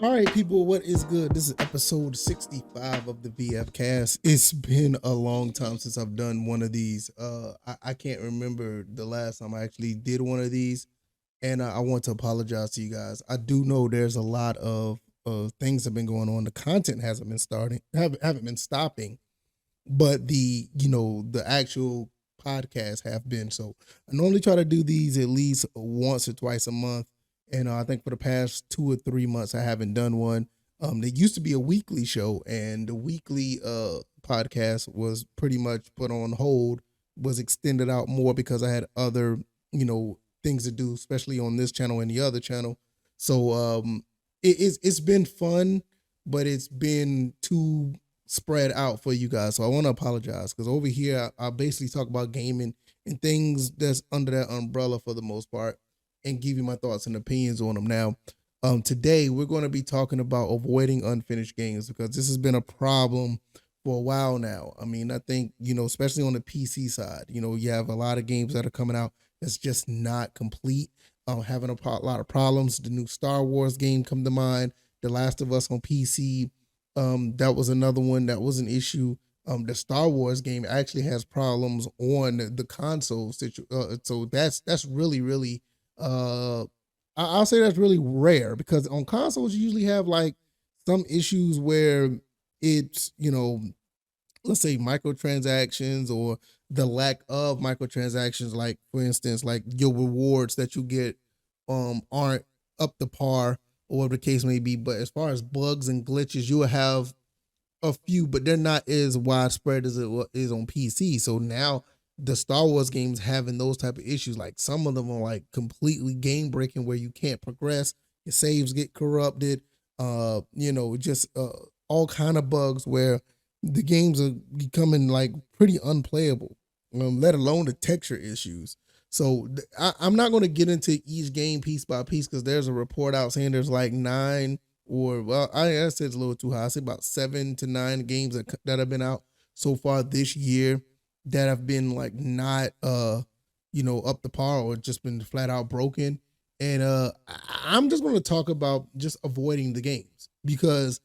All right, people, what is good? This is episode 65 of the VF Cast. It's been a long time since I've done one of these. I can't remember the last time I actually did one of these, and I want to apologize to you guys. I do know there's a lot of things have been going on. The content hasn't been haven't been stopping, but the actual podcast have been. So I normally try to do these at least once or twice a month, and I think for the past 2 or 3 months I haven't done one. There used to be a weekly show, and the weekly podcast was pretty much put on hold, was extended out more because I had other things to do, especially on this channel and the other channel. So it's been fun, but it's been too spread out for you guys. So I want to apologize because over here I basically talk about gaming and things that's under that umbrella for the most part, and give you my thoughts and opinions on them. Now, today we're going to be talking about avoiding unfinished games because this has been a problem for a while now. I mean, I think especially on the PC side, you have a lot of games that are coming out that's just not complete. Having a lot of problems. The new Star Wars game come to mind. The Last of Us on PC, that was another one that was an issue. The Star Wars game actually has problems on the console so that's really really uh I'll say that's really rare because on consoles you usually have like some issues where it's let's say microtransactions or the lack of microtransactions, like for instance like your rewards that you get aren't up to par or whatever the case may be. But as far as bugs and glitches, you will have a few, but they're not as widespread as is on PC. So now the Star Wars games having those type of issues, like some of them are like completely game breaking where you can't progress, your saves get corrupted, just all kind of bugs where the games are becoming like pretty unplayable, let alone the texture issues. So I'm not going to get into each game piece by piece because there's a report out saying there's like nine, or well, I said it's a little too high. I say about 7 to 9 games that have been out so far this year that have been like not up to par or just been flat out broken. And I'm just going to talk about just avoiding the games because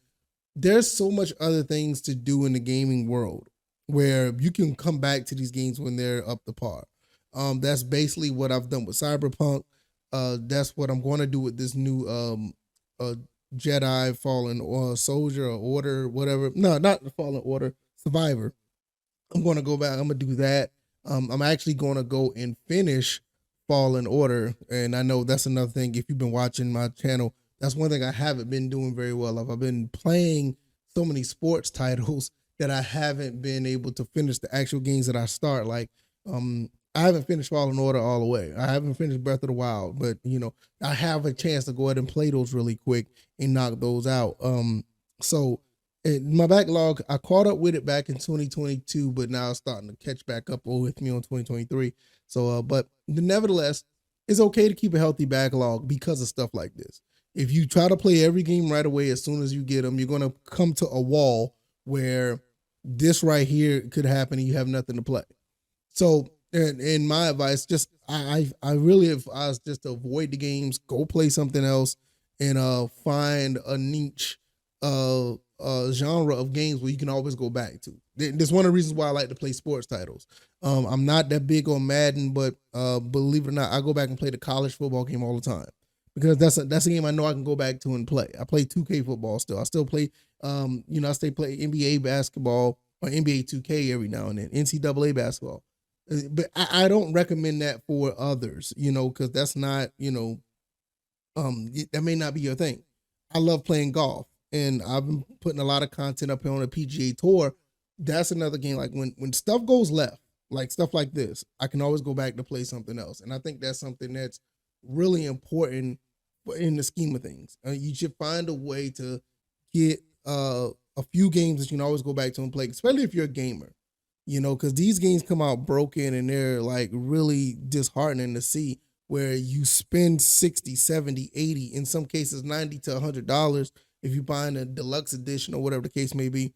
there's so much other things to do in the gaming world where you can come back to these games when they're up to par. That's basically what I've done with Cyberpunk. That's what I'm going to do with this new uh, Jedi Fallen or Soldier or Order, whatever. No, not the Fallen Order, Survivor. I'm going to go back. I'm going to do that. I'm actually going to go and finish Fallen Order, and I know that's another thing. If you've been watching my channel, that's one thing I haven't been doing very well of. I've been playing so many sports titles that I haven't been able to finish the actual games that I start. Like, I haven't finished Fallen Order all the way. I haven't finished Breath of the Wild, but I have a chance to go ahead and play those really quick and knock those out. So my backlog, I caught up with it back in 2022, but now it's starting to catch back up with me on 2023. So, but nevertheless, it's okay to keep a healthy backlog because of stuff like this. If you try to play every game right away as soon as you get them, you're going to come to a wall where this right here could happen and you have nothing to play. So, and my advice, just I really advise just to avoid the games, go play something else, and find a niche genre of games where you can always go back to. That's one of the reasons why I like to play sports titles. I'm not that big on Madden, but believe it or not, I go back and play the college football game all the time because that's a game I know I can go back to and play. I play 2K football still. I still play I still play NBA basketball or NBA 2K every now and then, NCAA basketball. But I don't recommend that for others, because that's not, that may not be your thing. I love playing golf, and I've been putting a lot of content up here on the PGA Tour. That's another game. Like when stuff goes left, like stuff like this, I can always go back to play something else, and I think that's something that's really important in the scheme of things. You should find a way to get a few games that you can always go back to and play, especially if you're a gamer. Because these games come out broken and they're like really disheartening to see where you spend 60, 70, 80, in some cases 90 to $100 if you buy a deluxe edition or whatever the case may be.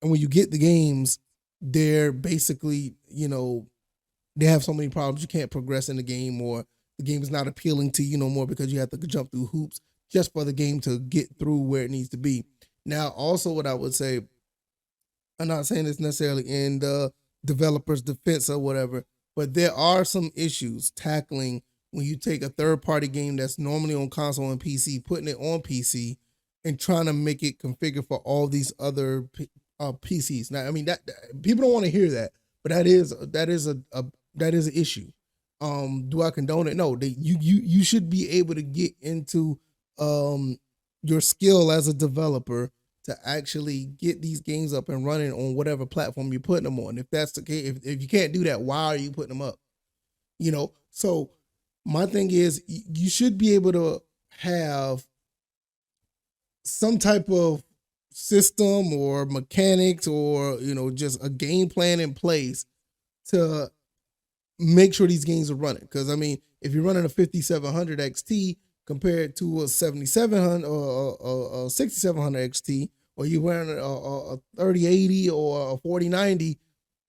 And when you get the games, they're basically, they have so many problems. You can't progress in the game, or the game is not appealing to you no more because you have to jump through hoops just for the game to get through where it needs to be. Now, also what I would say, I'm not saying it's necessarily in the developer's defense or whatever, but there are some issues tackling when you take a third party game that's normally on console and PC, putting it on PC, and trying to make it configure for all these other PCs. Now, I mean people don't want to hear that, but that is an issue. Do I condone it? No. You should be able to get into your skill as a developer to actually get these games up and running on whatever platform you're putting them on. If that's the case, if you can't do that, why are you putting them up? So my thing is you should be able to have some type of system or mechanics or just a game plan in place to make sure these games are running. Because I mean, if you're running a 5700 XT compared to a 7700 or a 6700 XT, or you're running a 3080 or a 4090,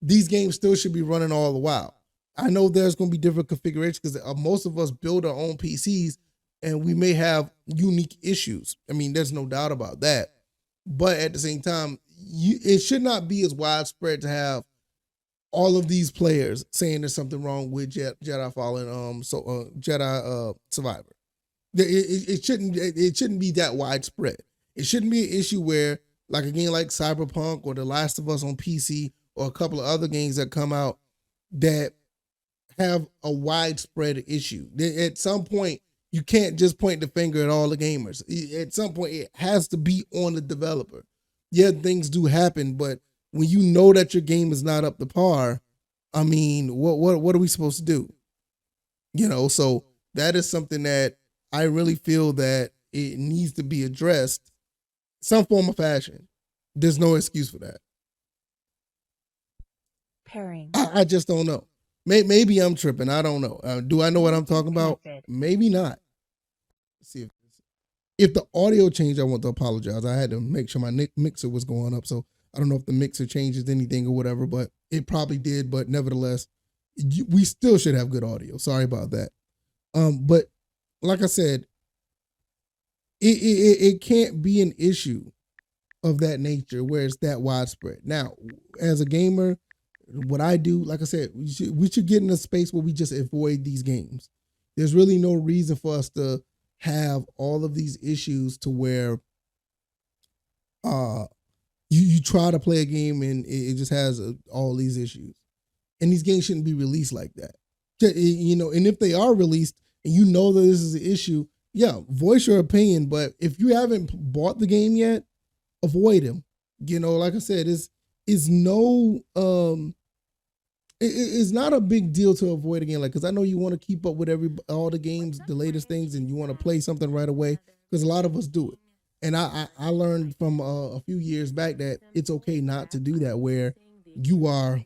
these games still should be running all the while. I know there's going to be different configurations because most of us build our own PCs and we may have unique issues. I mean, there's no doubt about that. But at the same time, it should not be as widespread to have all of these players saying there's something wrong with Jedi Fallen, Jedi Survivor. It shouldn't be that widespread. It shouldn't be an issue where, like a game like Cyberpunk or The Last of Us on PC or a couple of other games that come out that have a widespread issue. At some point, you can't just point the finger at all the gamers. At some point, it has to be on the developer. Yeah, things do happen, but when you know that your game is not up to par, I mean, what are we supposed to do? So that is something that I really feel that it needs to be addressed some form of fashion. There's no excuse for that. Pairing. I just don't know. Maybe I'm tripping. I don't know. Do I know what I'm talking about? Maybe not. Let's see if the audio changed, I want to apologize. I had to make sure my mixer was going up. So I don't know if the mixer changes anything or whatever, but it probably did. But nevertheless, we still should have good audio. Sorry about that. But like I said, it can't be an issue of that nature where it's that widespread. Now, as a gamer, what I do, like I said, we should get in a space where we just avoid these games. There's really no reason for us to have all of these issues to where you try to play a game and it just has all these issues. And these games shouldn't be released like that. And if they are released and you know that this is an issue, yeah, voice your opinion. But if you haven't bought the game yet, avoid them. Like I said, it's not a big deal to avoid a game, because I know you want to keep up with all the games, the latest things, and you want to play something right away, because a lot of us do it. And I learned from a few years back that it's okay not to do that, where you are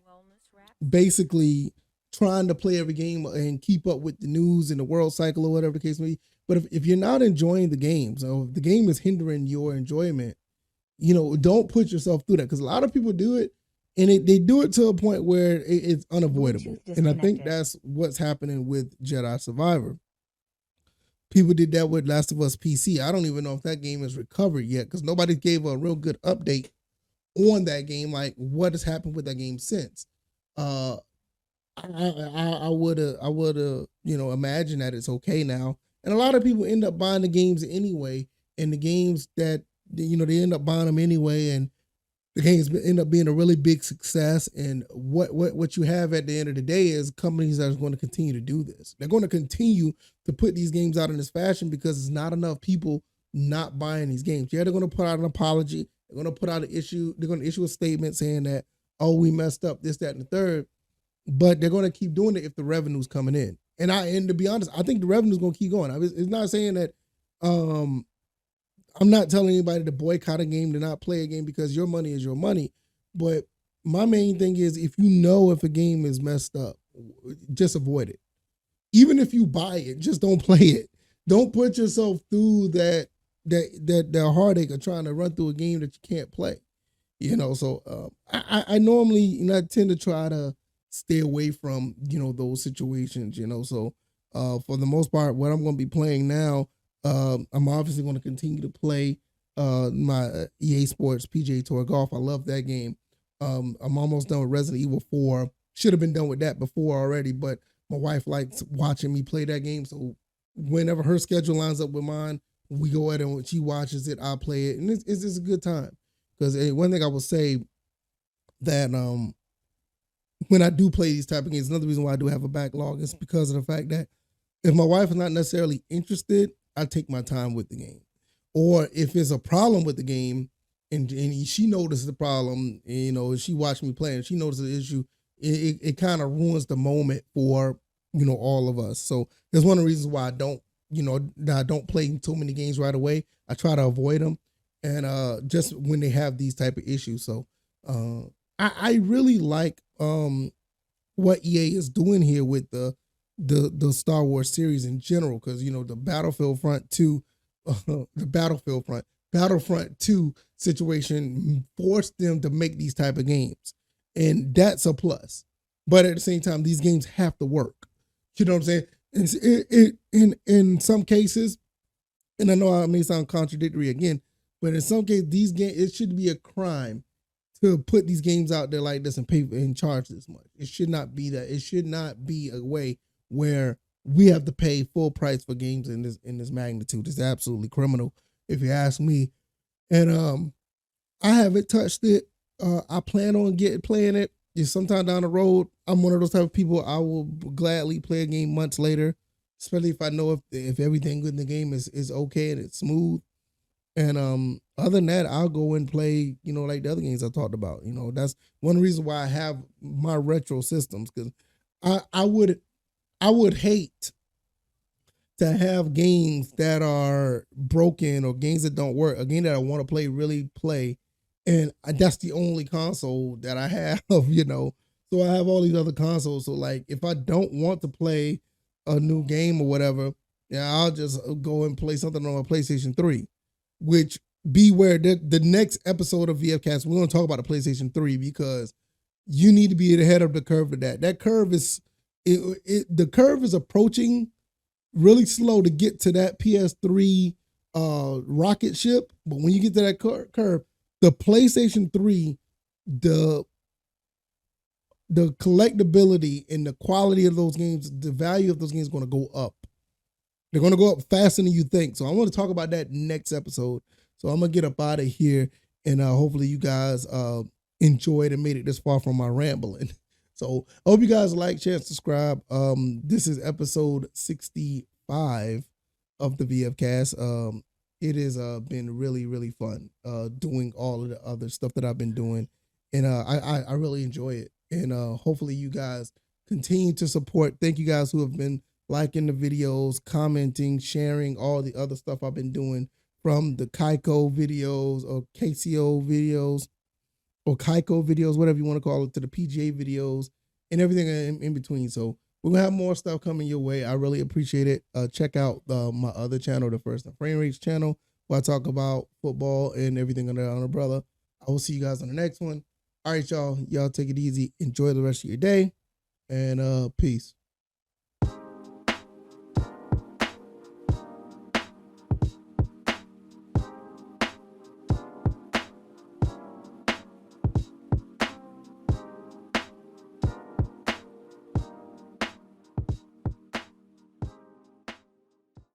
basically trying to play every game and keep up with the news and the world cycle or whatever the case may be. But if you're not enjoying the game, so if the game is hindering your enjoyment, don't put yourself through that, because a lot of people do it and they do it to a point where it's unavoidable. And I think that's what's happening with Jedi Survivor. People did that with Last of Us PC. I don't even know if that game is recovered yet, because nobody gave a real good update on that game, like what has happened with that game since. I would imagine that it's okay now. And a lot of people end up buying the games anyway, and the games that they end up buying them anyway, and the games end up being a really big success. And what you have at the end of the day is companies that are going to continue to do this. They're going to continue to put these games out in this fashion because it's not enough people not buying these games. Yeah, they're going to put out an apology. They're going to put out an issue. They're going to issue a statement saying that, oh, we messed up, this, that, and the third. But they're going to keep doing it if the revenue's coming in. And to be honest, I think the revenue's going to keep going. It's not saying that I'm not telling anybody to boycott a game, to not play a game, because your money is your money. But my main thing is, if if a game is messed up, just avoid it. Even if you buy it, just don't play it. Don't put yourself through that heartache of trying to run through a game that you can't play. So I normally tend to try to stay away from those situations. So for the most part, what I'm going to be playing now, I'm obviously going to continue to play my EA Sports PGA Tour Golf. I love that game. I'm almost done with Resident Evil 4. Should have been done with that before already, but my wife likes watching me play that game. So whenever her schedule lines up with mine, we go ahead and when she watches it, I play it, and it's just a good time. Because one thing I will say that when I do play these type of games, another reason why I do have a backlog is because of the fact that if my wife is not necessarily interested, I take my time with the game. Or if there's a problem with the game and she notices the problem, you know, she watched me play and she notices the issue, it kind of ruins the moment for, you know, all of us. So there's one of the reasons why I don't, you know, I don't play too many games right away. I try to avoid them. And just when they have these type of issues. So I really like what EA is doing here with the Star Wars series in general, because you know the Battlefield Front 2, Battlefront 2 situation forced them to make these type of games, and that's a plus. But at the same time, these games have to work. You know what I'm saying? In some cases, and I know I may sound contradictory again, but in some cases, these games, it should be a crime to put these games out there like this and pay and charge this much. It should not be that. It should not be a way where we have to pay full price for games in this magnitude. It's absolutely criminal, if you ask me. And I haven't touched it. I plan on playing it. If sometime down the road, I'm one of those type of people. I will gladly play a game months later, especially if I know if everything in the game is okay and it's smooth. And other than that, I'll go and play, you know, like the other games I talked about. You know, that's one reason why I have my retro systems, because I would hate to have games that are broken or games that don't work, a game that I want to play, and that's the only console that I have, you know. So I have all these other consoles. So like, if I don't want to play a new game or whatever, yeah, I'll just go and play something on my PlayStation 3. Which, beware, the next episode of VFcast, we're going to talk about the PlayStation 3, because you need to be ahead of the curve of that. That curve is the curve is approaching really slow to get to that PS3 rocket ship. But when you get to that curve, the PlayStation 3, the collectability and the quality of those games, the value of those games is going to go up. They're going to go up faster than you think. So I want to talk about that next episode. So I'm going to get up out of here, and hopefully you guys enjoyed and made it this far from my rambling. So I hope you guys like, share, and subscribe. This is episode 65 of the VFcast. It has been really, really fun doing all of the other stuff that I've been doing. And I really enjoy it. And hopefully you guys continue to support. Thank you guys who have been liking the videos, commenting, sharing all the other stuff I've been doing, from the Kaiko videos or KCO videos or Kaiko videos, whatever you want to call it, to the PGA videos and everything in between. So we're going to have more stuff coming your way. I really appreciate it. Check out my other channel, the First and Frame Rates channel, where I talk about football and everything under our umbrella. I will see you guys on the next one. All right, y'all. Y'all take it easy. Enjoy the rest of your day, and peace.